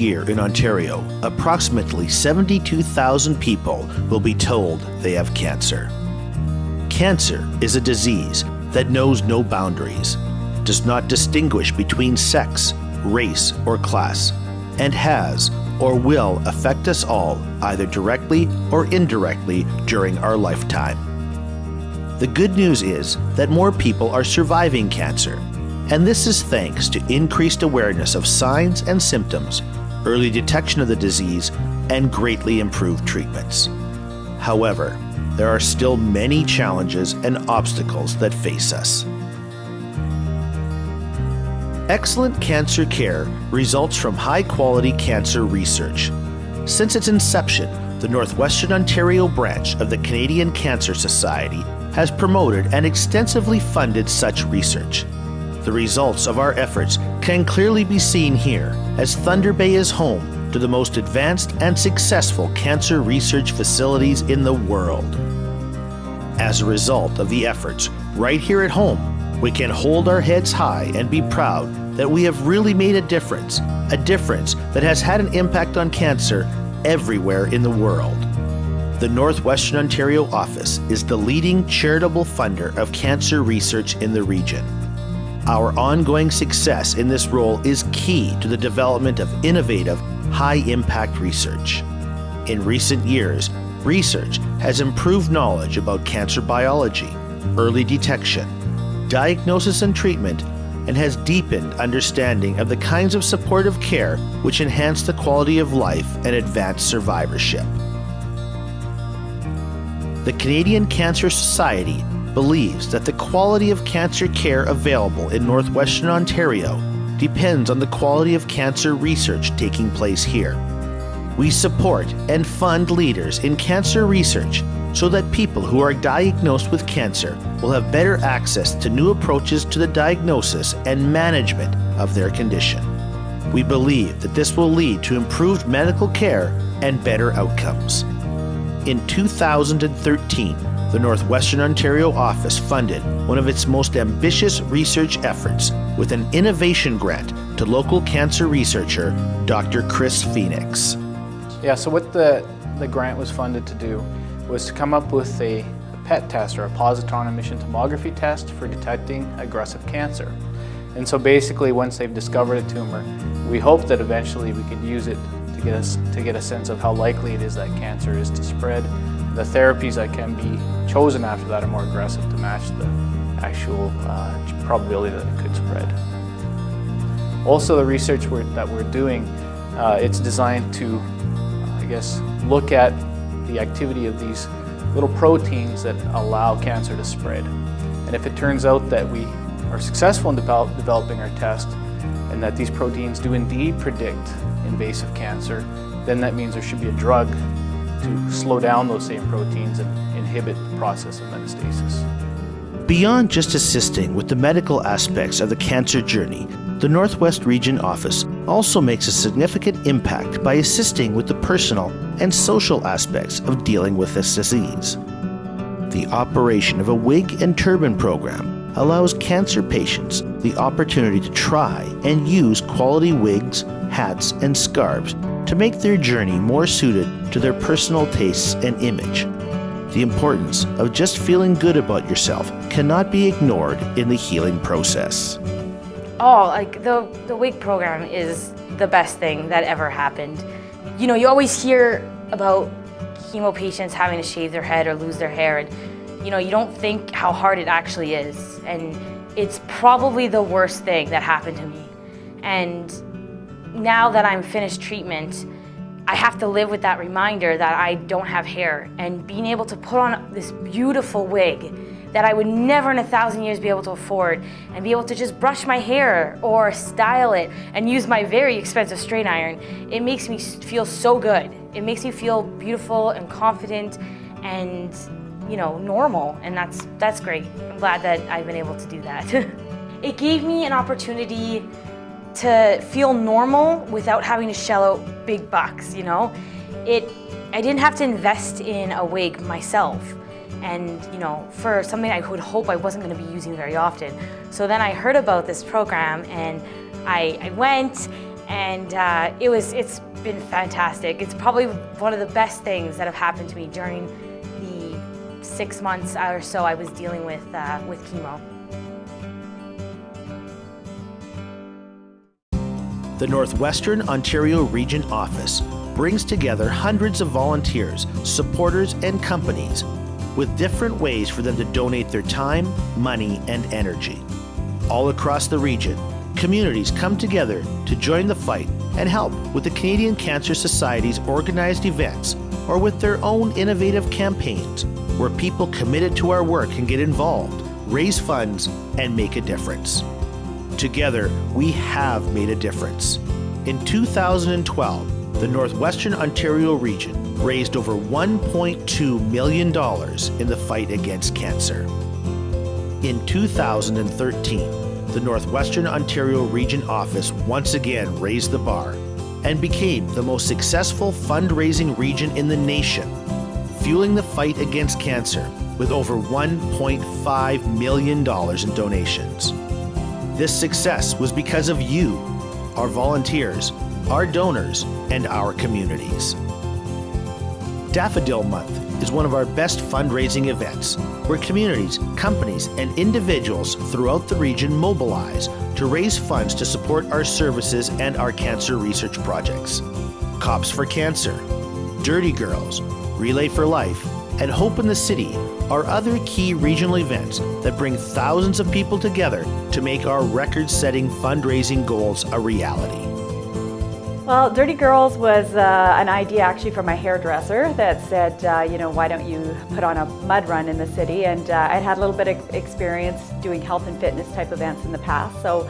year in Ontario, approximately 72,000 people will be told they have cancer. Cancer is a disease that knows no boundaries, does not distinguish between sex, race, or class, and has or will affect us all either directly or indirectly during our lifetime. The good news is that more people are surviving cancer, and this is thanks to increased awareness of signs and symptoms, early detection of the disease, and greatly improved treatments. However, there are still many challenges and obstacles that face us. Excellent cancer care results from high-quality cancer research. Since its inception, the Northwestern Ontario branch of the Canadian Cancer Society has promoted and extensively funded such research. The results of our efforts can clearly be seen here, as Thunder Bay is home to the most advanced and successful cancer research facilities in the world. As a result of the efforts right here at home, we can hold our heads high and be proud that we have really made a difference that has had an impact on cancer everywhere in the world. The Northwestern Ontario office is the leading charitable funder of cancer research in the region. Our ongoing success in this role is key to the development of innovative, high-impact research. In recent years, research has improved knowledge about cancer biology, early detection, diagnosis and treatment, and has deepened understanding of the kinds of supportive care which enhance the quality of life and advance survivorship. The Canadian Cancer Society believes that the quality of cancer care available in Northwestern Ontario depends on the quality of cancer research taking place here. We support and fund leaders in cancer research so that people who are diagnosed with cancer will have better access to new approaches to the diagnosis and management of their condition. We believe that this will lead to improved medical care and better outcomes. In 2013, the Northwestern Ontario office funded one of its most ambitious research efforts with an innovation grant to local cancer researcher Dr. Chris Phoenix. Yeah, so what the grant was funded to do was to come up with a PET test, or a positron emission tomography test, for detecting aggressive cancer. And so basically, once they've discovered a tumor, we hope that eventually we could use it to get a sense of how likely it is that cancer is to spread. The therapies that can be chosen after that are more aggressive to match the actual probability that it could spread. Also, the research that we're doing, it's designed to, look at the activity of these little proteins that allow cancer to spread. And if it turns out that we are successful in developing our test, and that these proteins do indeed predict invasive cancer, then that means there should be a drug to slow down those same proteins and inhibit the process of metastasis. Beyond just assisting with the medical aspects of the cancer journey, the Northwest Region Office also makes a significant impact by assisting with the personal and social aspects of dealing with this disease. The operation of a wig and turban program allows cancer patients the opportunity to try and use quality wigs, hats, and scarves to make their journey more suited to their personal tastes and image. The importance of just feeling good about yourself cannot be ignored in the healing process. Oh, like the wig program is the best thing that ever happened. You know, you always hear about chemo patients having to shave their head or lose their hair, and you know, you don't think how hard it actually is. And it's probably the worst thing that happened to me. And now that I'm finished treatment, I have to live with that reminder that I don't have hair, and being able to put on this beautiful wig that I would never in 1,000 years be able to afford, and be able to just brush my hair or style it and use my very expensive straight iron, it makes me feel so good. It makes me feel beautiful and confident and, you know, normal, and that's great. I'm glad that I've been able to do that. It gave me an opportunity to feel normal without having to shell out big bucks, you know? I didn't have to invest in a wig myself. And you know, for something I would hope I wasn't going to be using very often. So then I heard about this program, and I went, And it's been fantastic. It's probably one of the best things that have happened to me during the 6 months or so I was dealing with chemo. The Northwestern Ontario Region Office brings together hundreds of volunteers, supporters, and companies with different ways for them to donate their time, money, and energy. All across the region, communities come together to join the fight and help with the Canadian Cancer Society's organized events or with their own innovative campaigns where people committed to our work can get involved, raise funds, and make a difference. Together, we have made a difference. In 2012, the Northwestern Ontario region raised over $1.2 million in the fight against cancer. In 2013, the Northwestern Ontario Region Office once again raised the bar and became the most successful fundraising region in the nation, fueling the fight against cancer with over $1.5 million in donations. This success was because of you, our volunteers, our donors, and our communities. Daffodil Month is one of our best fundraising events where communities, companies, and individuals throughout the region mobilize to raise funds to support our services and our cancer research projects. Cops for Cancer, Dirty Girls, Relay for Life, and Hope in the City are other key regional events that bring thousands of people together to make our record-setting fundraising goals a reality. Well, Dirty Girls was an idea actually from my hairdresser that said, why don't you put on a mud run in the city? And I'd had a little bit of experience doing health and fitness type events in the past. So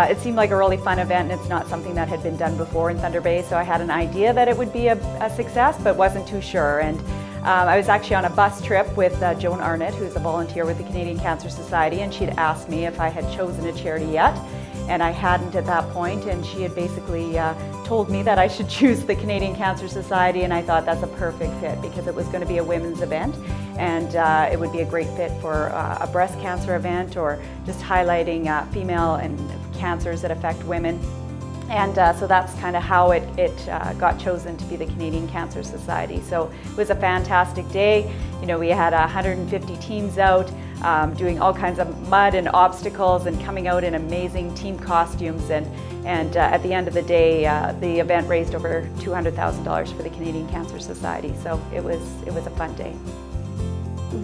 it seemed like a really fun event, and it's not something that had been done before in Thunder Bay. So I had an idea that it would be a success, but wasn't too sure. And I was actually on a bus trip with Joan Arnott, who's a volunteer with the Canadian Cancer Society, and she'd asked me if I had chosen a charity yet. And I hadn't at that point, and she had basically told me that I should choose the Canadian Cancer Society, and I thought that's a perfect fit because it was going to be a women's event, and it would be a great fit for a breast cancer event or just highlighting female and cancers that affect women. And so that's kind of how it got chosen to be the Canadian Cancer Society. So it was a fantastic day. You know, we had 150 teams out doing all kinds of mud and obstacles and coming out in amazing team costumes. And at the end of the day, the event raised over $200,000 for the Canadian Cancer Society. So it was a fun day.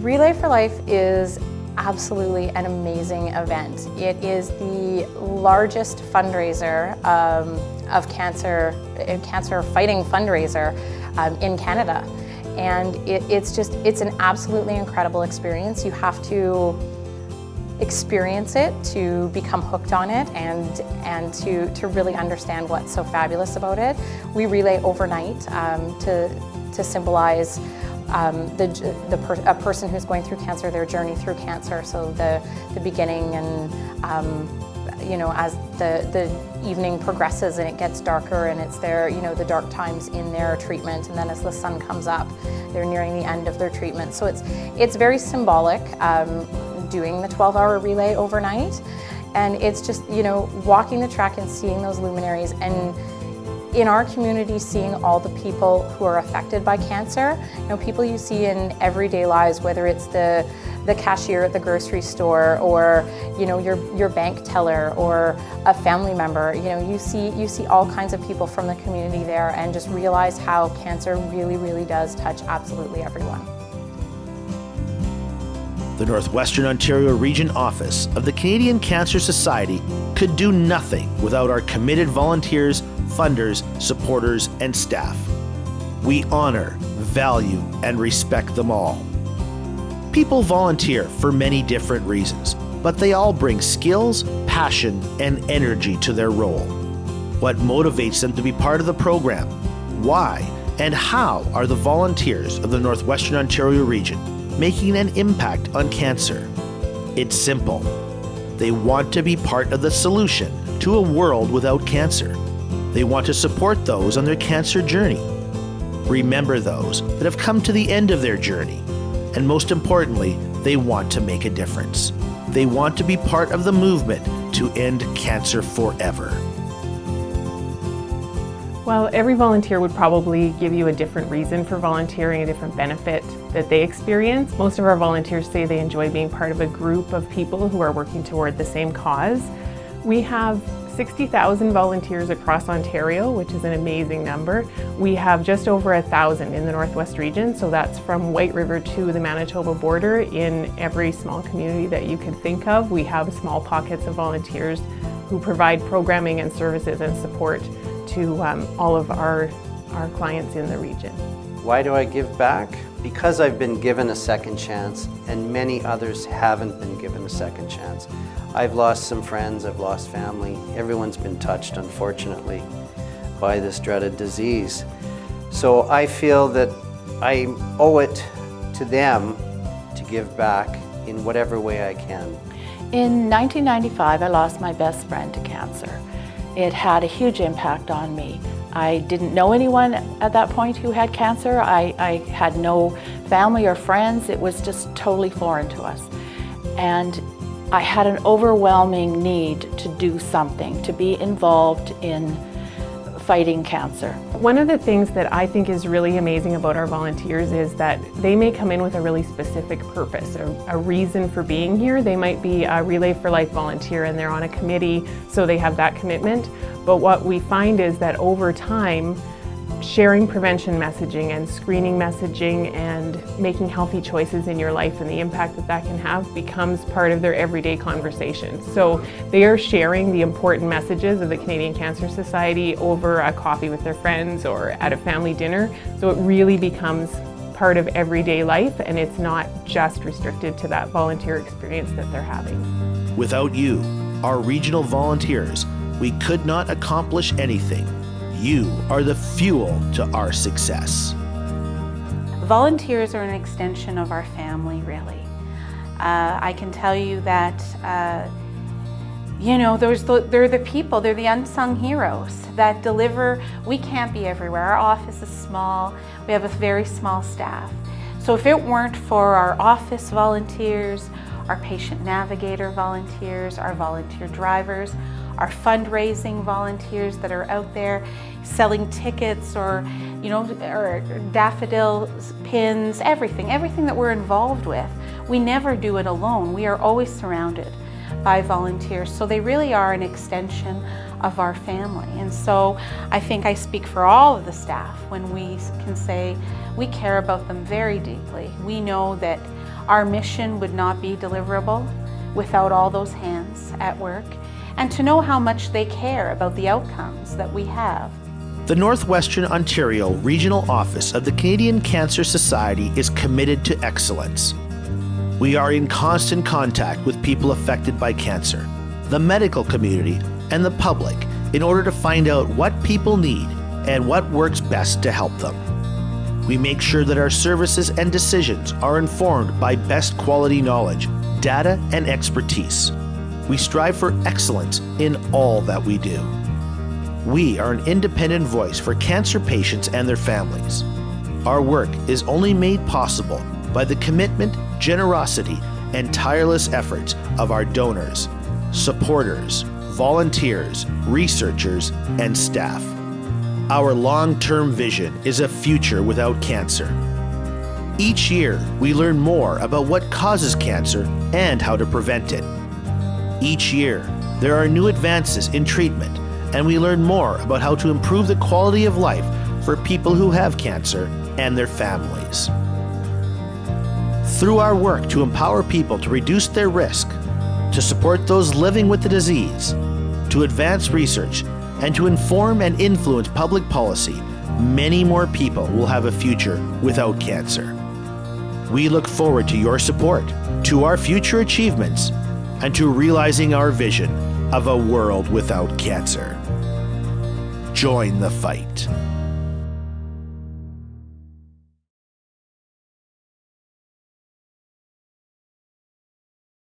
Relay for Life is absolutely an amazing event. It is the largest fundraiser of cancer fighting fundraiser in Canada. And it's an absolutely incredible experience. You have to experience it to become hooked on it and to really understand what's so fabulous about it. We relay overnight to symbolize a person who's going through cancer, their journey through cancer. So the beginning and as the evening progresses and it gets darker and it's the dark times in their treatment, and then as the sun comes up, they're nearing the end of their treatment. So it's very symbolic doing the 12-hour relay overnight, and it's just walking the track and seeing those luminaries, and in our community, seeing all the people who are affected by cancer, people you see in everyday lives, whether it's the cashier at the grocery store or your bank teller or a family member, you see all kinds of people from the community there, and just realize how cancer really, really does touch absolutely everyone. The Northwestern Ontario Region Office of the Canadian Cancer Society could do nothing without our committed volunteers, funders, supporters, and staff. We honor, value, and respect them all. People volunteer for many different reasons, but they all bring skills, passion, and energy to their role. What motivates them to be part of the program? Why and how are the volunteers of the Northwestern Ontario region making an impact on cancer? It's simple. They want to be part of the solution to a world without cancer. They want to support those on their cancer journey. Remember those that have come to the end of their journey. And most importantly, they want to make a difference. They want to be part of the movement to end cancer forever. Well, every volunteer would probably give you a different reason for volunteering, a different benefit that they experience. Most of our volunteers say they enjoy being part of a group of people who are working toward the same cause. We have 60,000 volunteers across Ontario, which is an amazing number. We have just over 1,000 in the Northwest region, so that's from White River to the Manitoba border. In every small community that you could think of, we have small pockets of volunteers who provide programming and services and support to all of our clients in the region. Why do I give back? Because I've been given a second chance and many others haven't been given a second chance. I've lost some friends, I've lost family. Everyone's been touched, unfortunately, by this dreaded disease. So I feel that I owe it to them to give back in whatever way I can. In 1995, I lost my best friend to cancer. It had a huge impact on me. I didn't know anyone at that point who had cancer. I had no family or friends. It was just totally foreign to us. And I had an overwhelming need to do something, to be involved in fighting cancer. One of the things that I think is really amazing about our volunteers is that they may come in with a really specific purpose, a reason for being here. They might be a Relay for Life volunteer and they're on a committee, so they have that commitment. But what we find is that over time, sharing prevention messaging and screening messaging and making healthy choices in your life and the impact that that can have becomes part of their everyday conversation. So they are sharing the important messages of the Canadian Cancer Society over a coffee with their friends or at a family dinner. So it really becomes part of everyday life, and it's not just restricted to that volunteer experience that they're having. Without you, our regional volunteers, we could not accomplish anything. You are the fuel to our success. Volunteers are an extension of our family, really. I can tell you that, they're the people, they're the unsung heroes that deliver. We can't be everywhere. Our office is small. We have a very small staff. So if it weren't for our office volunteers, our patient navigator volunteers, our volunteer drivers, our fundraising volunteers that are out there selling tickets or daffodil pins, everything that we're involved with. We never do it alone. We are always surrounded by volunteers. So they really are an extension of our family. And so I think I speak for all of the staff when we can say we care about them very deeply. We know that our mission would not be deliverable without all those hands at work, and to know how much they care about the outcomes that we have. The Northwestern Ontario Regional Office of the Canadian Cancer Society is committed to excellence. We are in constant contact with people affected by cancer, the medical community, and the public in order to find out what people need and what works best to help them. We make sure that our services and decisions are informed by best quality knowledge, data, and expertise. We strive for excellence in all that we do. We are an independent voice for cancer patients and their families. Our work is only made possible by the commitment, generosity, and tireless efforts of our donors, supporters, volunteers, researchers, and staff. Our long-term vision is a future without cancer. Each year, we learn more about what causes cancer and how to prevent it. Each year, there are new advances in treatment, and we learn more about how to improve the quality of life for people who have cancer and their families. Through our work to empower people to reduce their risk, to support those living with the disease, to advance research, and to inform and influence public policy, many more people will have a future without cancer. We look forward to your support, to our future achievements, and to realizing our vision of a world without cancer. Join the fight.